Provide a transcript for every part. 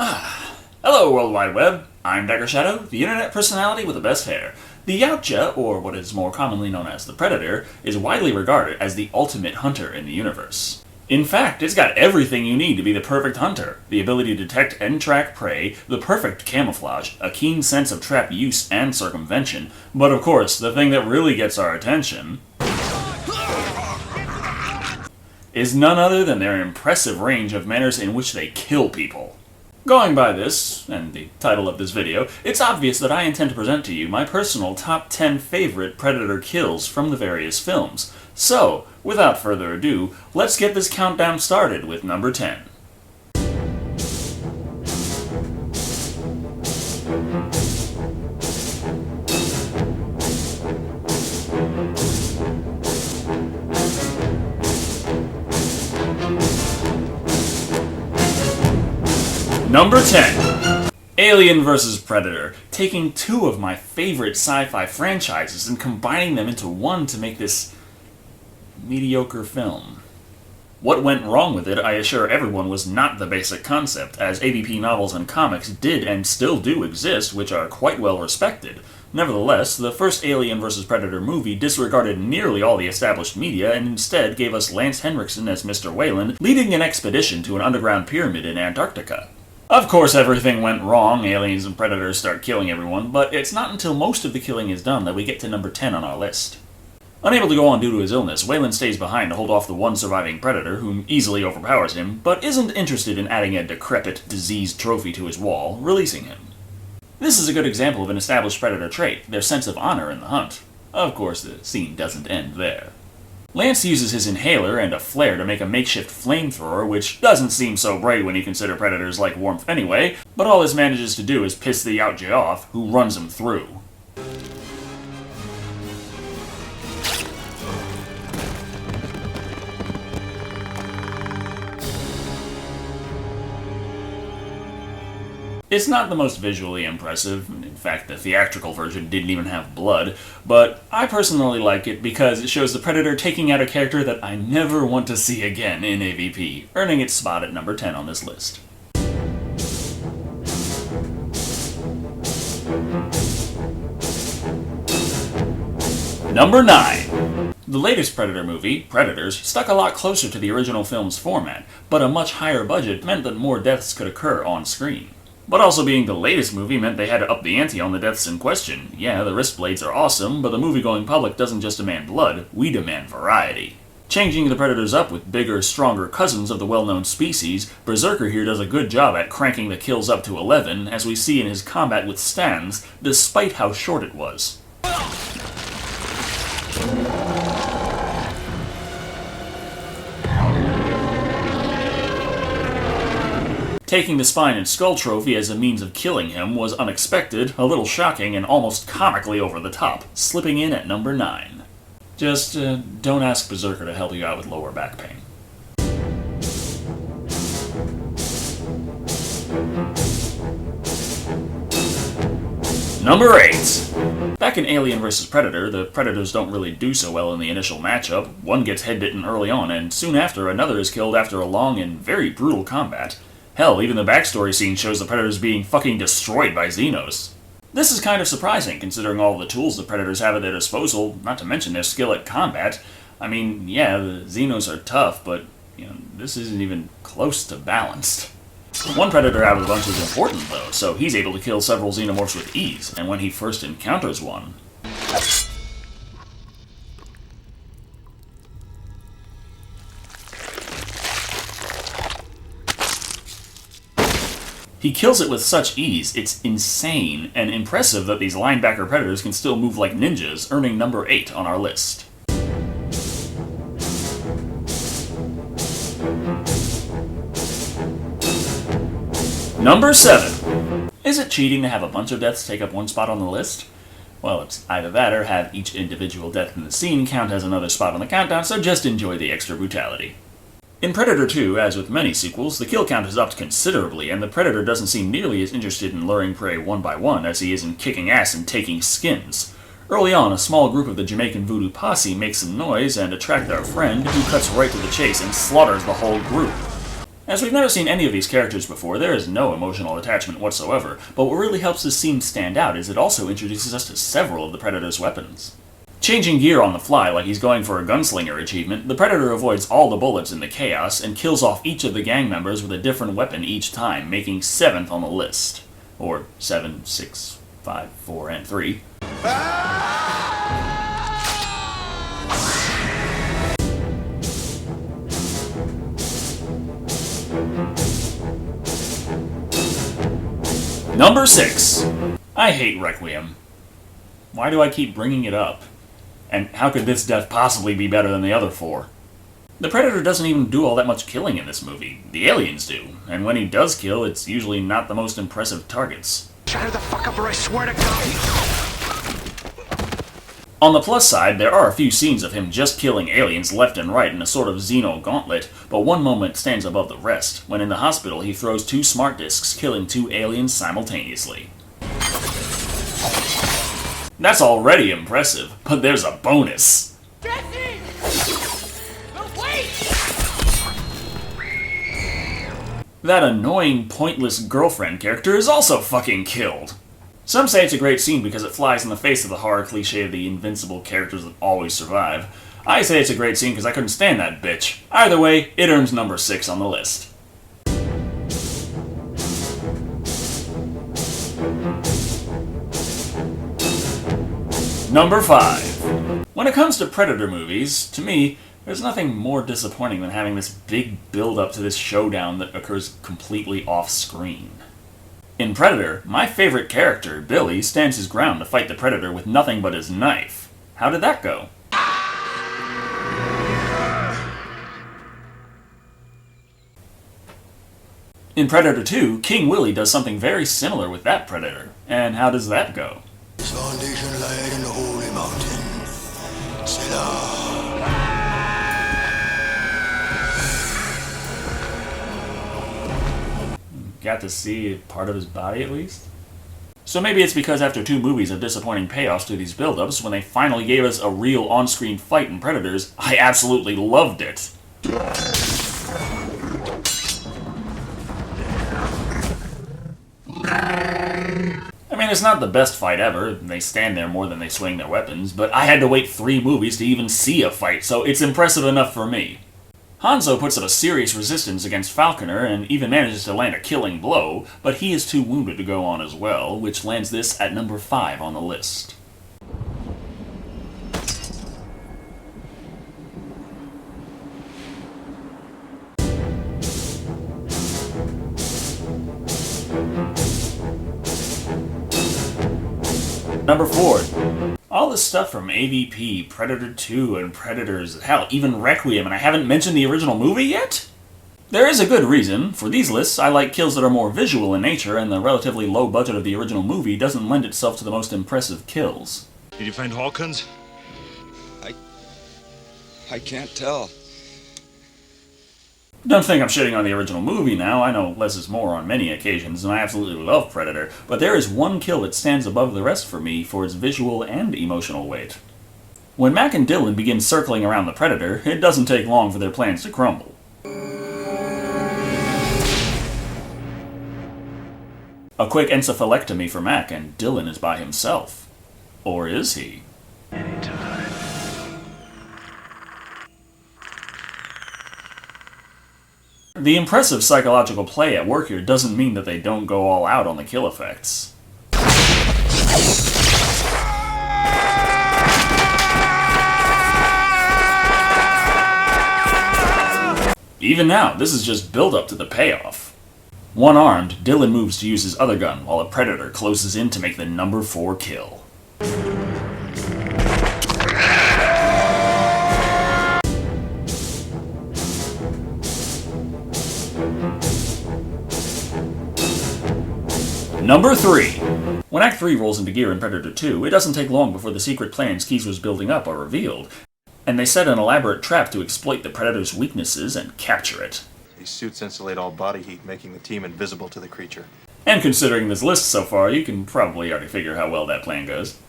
Hello, World Wide Web. I'm Dr. Shado, the internet personality with the best hair. The Yautja, or what is more commonly known as the Predator, is widely regarded as the ultimate hunter in the universe. In fact, it's got everything you need to be the perfect hunter. The ability to detect and track prey, the perfect camouflage, a keen sense of trap use and circumvention, but of course, the thing that really gets our attention is none other than their impressive range of manners in which they kill people. Going by this, and the title of this video, it's obvious that I intend to present to you my personal top 10 favorite Predator kills from the various films. So, without further ado, let's get this countdown started with number 10. Number 10. Alien vs. Predator, taking two of my favorite sci-fi franchises and combining them into one to make this mediocre film. What went wrong with it, I assure everyone, was not the basic concept, as AVP novels and comics did and still do exist, which are quite well respected. Nevertheless, the first Alien vs. Predator movie disregarded nearly all the established media and instead gave us Lance Henriksen as Mr. Weyland, leading an expedition to an underground pyramid in Antarctica. Of course, everything went wrong, aliens and predators start killing everyone, but it's not until most of the killing is done that we get to number 10 on our list. Unable to go on due to his illness, Weyland stays behind to hold off the one surviving predator, whom easily overpowers him, but isn't interested in adding a decrepit, diseased trophy to his wall, releasing him. This is a good example of an established predator trait, their sense of honor in the hunt. Of course, the scene doesn't end there. Lance uses his inhaler and a flare to make a makeshift flamethrower, which doesn't seem so bright when you consider predators like warmth anyway, but all this manages to do is piss the Yautja off, who runs him through. It's not the most visually impressive, in fact the theatrical version didn't even have blood, but I personally like it because it shows the Predator taking out a character that I never want to see again in AVP, earning its spot at number 10 on this list. Number 9. The latest Predator movie, Predators, stuck a lot closer to the original film's format, but a much higher budget meant that more deaths could occur on screen. But also being the latest movie meant they had to up the ante on the deaths in question. Yeah, the wrist blades are awesome, but the movie-going public doesn't just demand blood, we demand variety. Changing the Predators up with bigger, stronger cousins of the well-known species, Berserker here does a good job at cranking the kills up to 11, as we see in his combat with Stans, despite how short it was. Taking the spine and skull trophy as a means of killing him was unexpected, a little shocking, and almost comically over the top, slipping in at number 9. Just don't ask Berserker to help you out with lower back pain. Number 8. Back in Alien vs. Predator, the Predators don't really do so well in the initial matchup. One gets head-bitten early on, and soon after, another is killed after a long and very brutal combat. Hell, even the backstory scene shows the Predators being fucking destroyed by Xenos. This is kind of surprising, considering all the tools the Predators have at their disposal, not to mention their skill at combat. I mean, yeah, the Xenos are tough, but, this isn't even close to balanced. One Predator out of the bunch is important, though, so he's able to kill several Xenomorphs with ease, and when he first encounters one, he kills it with such ease, it's insane and impressive that these linebacker Predators can still move like ninjas, earning number 8 on our list. Number 7. Is it cheating to have a bunch of deaths take up one spot on the list? Well, it's either that or have each individual death in the scene count as another spot on the countdown, so just enjoy the extra brutality. In Predator 2, as with many sequels, the kill count is upped considerably, and the Predator doesn't seem nearly as interested in luring prey one by one as he is in kicking ass and taking skins. Early on, a small group of the Jamaican voodoo posse makes some noise and attract our friend, who cuts right to the chase and slaughters the whole group. As we've never seen any of these characters before, there is no emotional attachment whatsoever, but what really helps this scene stand out is it also introduces us to several of the Predator's weapons. Changing gear on the fly like he's going for a gunslinger achievement, the Predator avoids all the bullets in the chaos and kills off each of the gang members with a different weapon each time, making 7th on the list. Or 7, 6, 5, 4, and 3. Number 6. I hate Requiem. Why do I keep bringing it up? And how could this death possibly be better than the other 4? The Predator doesn't even do all that much killing in this movie. The aliens do, and when he does kill, it's usually not the most impressive targets. Shut the fuck up or I swear to God! On the plus side, there are a few scenes of him just killing aliens left and right in a sort of Xeno gauntlet, but one moment stands above the rest, when in the hospital he throws 2 smart discs, killing 2 aliens simultaneously. That's already impressive, but there's a bonus. Jesse! No, wait! That annoying, pointless girlfriend character is also fucking killed. Some say it's a great scene because it flies in the face of the horror cliche of the invincible characters that always survive. I say it's a great scene because I couldn't stand that bitch. Either way, it earns number 6 on the list. Number 5. When it comes to Predator movies, to me, there's nothing more disappointing than having this big build-up to this showdown that occurs completely off-screen. In Predator, my favorite character, Billy, stands his ground to fight the Predator with nothing but his knife. How did that go? In Predator 2, King Willie does something very similar with that Predator. And how does that go? His foundation laid in the holy mountain, Selah. Got to see part of his body at least? So maybe it's because after 2 movies of disappointing payoffs to these build-ups, when they finally gave us a real on-screen fight in Predators, I absolutely loved it. I mean, it's not the best fight ever, they stand there more than they swing their weapons, but I had to wait 3 movies to even see a fight, so it's impressive enough for me. Hanzo puts up a serious resistance against Falconer and even manages to land a killing blow, but he is too wounded to go on as well, which lands this at number 5 on the list. Number 4. All this stuff from AVP, Predator 2, and Predators, hell, even Requiem, and I haven't mentioned the original movie yet? There is a good reason. For these lists, I like kills that are more visual in nature, and the relatively low budget of the original movie doesn't lend itself to the most impressive kills. Did you find Hawkins? I can't tell. Don't think I'm shitting on the original movie now. I know less is more on many occasions, and I absolutely love Predator, but there is one kill that stands above the rest for me for its visual and emotional weight. When Mac and Dylan begin circling around the Predator, it doesn't take long for their plans to crumble. A quick encephalectomy for Mac, and Dylan is by himself. Or is he? The impressive psychological play at work here doesn't mean that they don't go all out on the kill effects. Even now, this is just build-up to the payoff. One-armed, Dylan moves to use his other gun while a Predator closes in to make the number 4 kill. Number 3. When Act 3 rolls into gear in Predator 2, it doesn't take long before the secret plans Keyes was building up are revealed, and they set an elaborate trap to exploit the Predator's weaknesses and capture it. These suits insulate all body heat, making the team invisible to the creature. And considering this list so far, you can probably already figure how well that plan goes.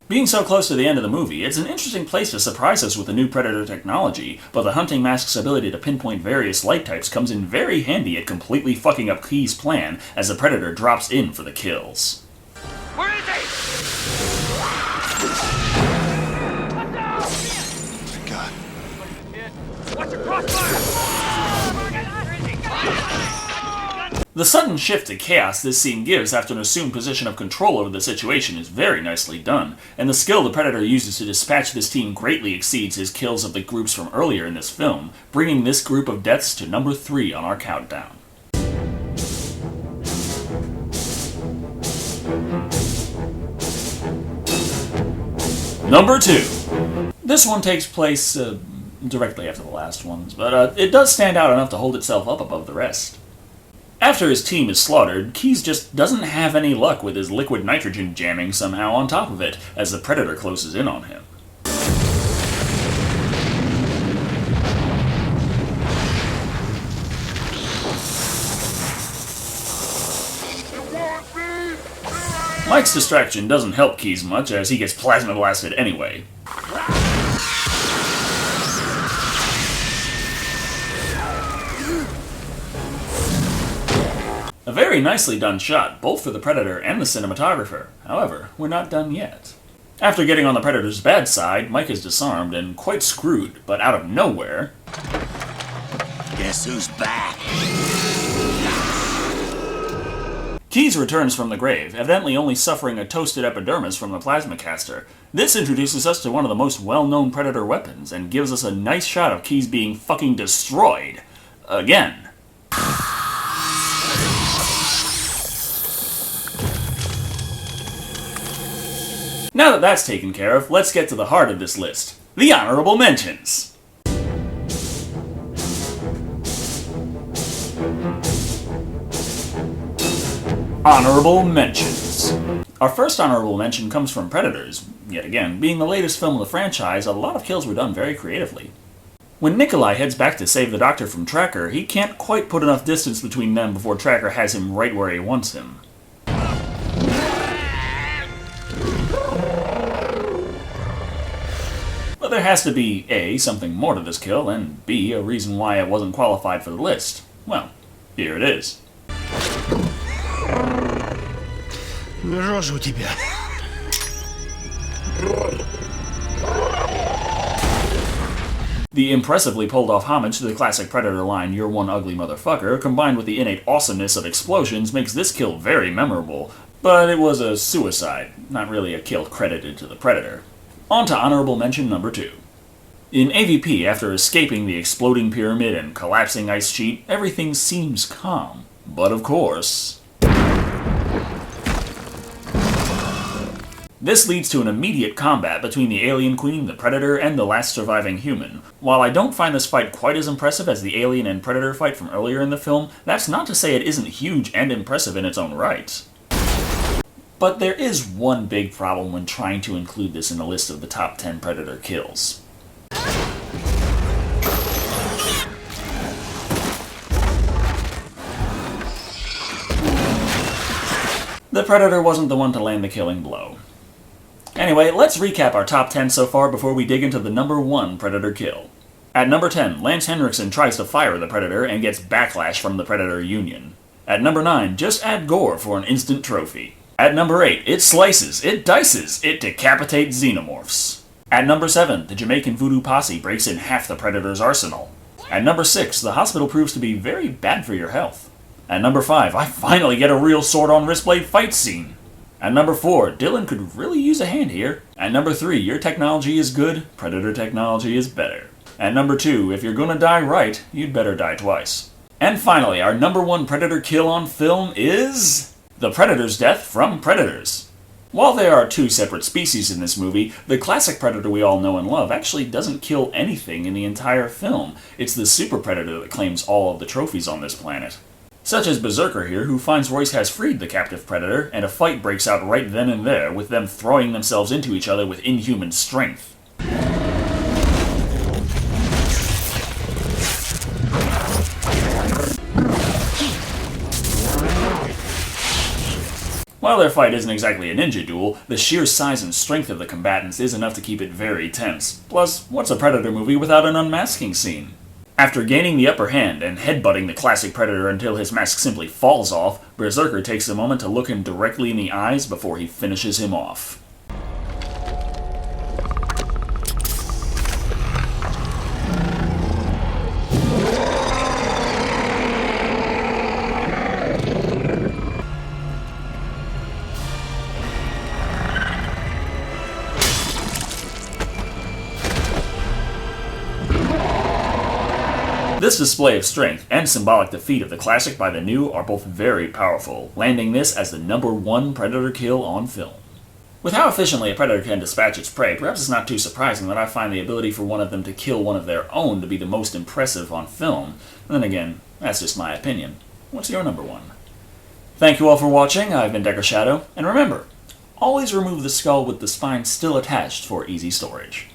Being so close to the end of the movie, it's an interesting place to surprise us with the new Predator technology, but the hunting mask's ability to pinpoint various light types comes in very handy at completely fucking up Key's plan as the Predator drops in for the kills. Where is he? Let down! Thank God. Watch your crossfire! The sudden shift to chaos this scene gives after an assumed position of control over the situation is very nicely done, and the skill the Predator uses to dispatch this team greatly exceeds his kills of the groups from earlier in this film, bringing this group of deaths to number 3 on our countdown. Number 2. This one takes place directly after the last ones, but it does stand out enough to hold itself up above the rest. After his team is slaughtered, Keyes just doesn't have any luck with his liquid nitrogen jamming somehow on top of it as the Predator closes in on him. Mike's distraction doesn't help Keyes much as he gets plasma blasted anyway. A very nicely done shot, both for the Predator and the cinematographer. However, we're not done yet. After getting on the Predator's bad side, Mike is disarmed and quite screwed, but out of nowhere... Guess who's back? Keyes returns from the grave, evidently only suffering a toasted epidermis from the plasma caster. This introduces us to one of the most well-known Predator weapons, and gives us a nice shot of Keyes being fucking destroyed. Again. Now that that's taken care of, let's get to the heart of this list. The honorable mentions. Honorable mentions. Our first honorable mention comes from Predators. Yet again, being the latest film of the franchise, a lot of kills were done very creatively. When Nikolai heads back to save the Doctor from Tracker, he can't quite put enough distance between them before Tracker has him right where he wants him. But there has to be A, something more to this kill, and B, a reason why it wasn't qualified for the list. Well, here it is. Рожа у тебя. The impressively pulled off homage to the classic Predator line, "You're one ugly motherfucker," combined with the innate awesomeness of explosions, makes this kill very memorable. But it was a suicide, not really a kill credited to the Predator. On to honorable mention number 2. In AVP, after escaping the exploding pyramid and collapsing ice sheet, everything seems calm. But of course... This leads to an immediate combat between the Alien Queen, the Predator, and the last surviving human. While I don't find this fight quite as impressive as the Alien and Predator fight from earlier in the film, that's not to say it isn't huge and impressive in its own right. But there is one big problem when trying to include this in a list of the top 10 Predator kills. The Predator wasn't the one to land the killing blow. Anyway, let's recap our top 10 so far before we dig into the number 1 Predator kill. At number 10, Lance Henriksen tries to fire the Predator and gets backlash from the Predator Union. At number 9, just add gore for an instant trophy. At number 8, it slices, it dices, it decapitates xenomorphs. At number 7, the Jamaican voodoo posse breaks in half the Predator's arsenal. At number 6, the hospital proves to be very bad for your health. At number 5, I finally get a real sword-on-wrist-blade fight scene. At number 4, Dylan could really use a hand here. At number 3, your technology is good, Predator technology is better. At number 2, if you're gonna die right, you'd better die twice. And finally, our number 1 Predator kill on film is... the Predator's death from Predators. While there are 2 separate species in this movie, the classic Predator we all know and love actually doesn't kill anything in the entire film. It's the Super Predator that claims all of the trophies on this planet. Such as Berserker here, who finds Royce has freed the captive Predator, and a fight breaks out right then and there, with them throwing themselves into each other with inhuman strength. While their fight isn't exactly a ninja duel, the sheer size and strength of the combatants is enough to keep it very tense. Plus, what's a Predator movie without an unmasking scene? After gaining the upper hand and headbutting the classic Predator until his mask simply falls off, Berserker takes a moment to look him directly in the eyes before he finishes him off. This display of strength and symbolic defeat of the classic by the new are both very powerful, landing this as the #1 Predator kill on film. With how efficiently a Predator can dispatch its prey, perhaps it's not too surprising that I find the ability for one of them to kill one of their own to be the most impressive on film. And then again, that's just my opinion. What's your #1? Thank you all for watching. I've been Decker Shado, and remember, always remove the skull with the spine still attached for easy storage.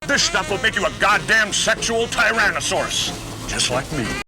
This stuff will make you a goddamn sexual tyrannosaurus. Just like me.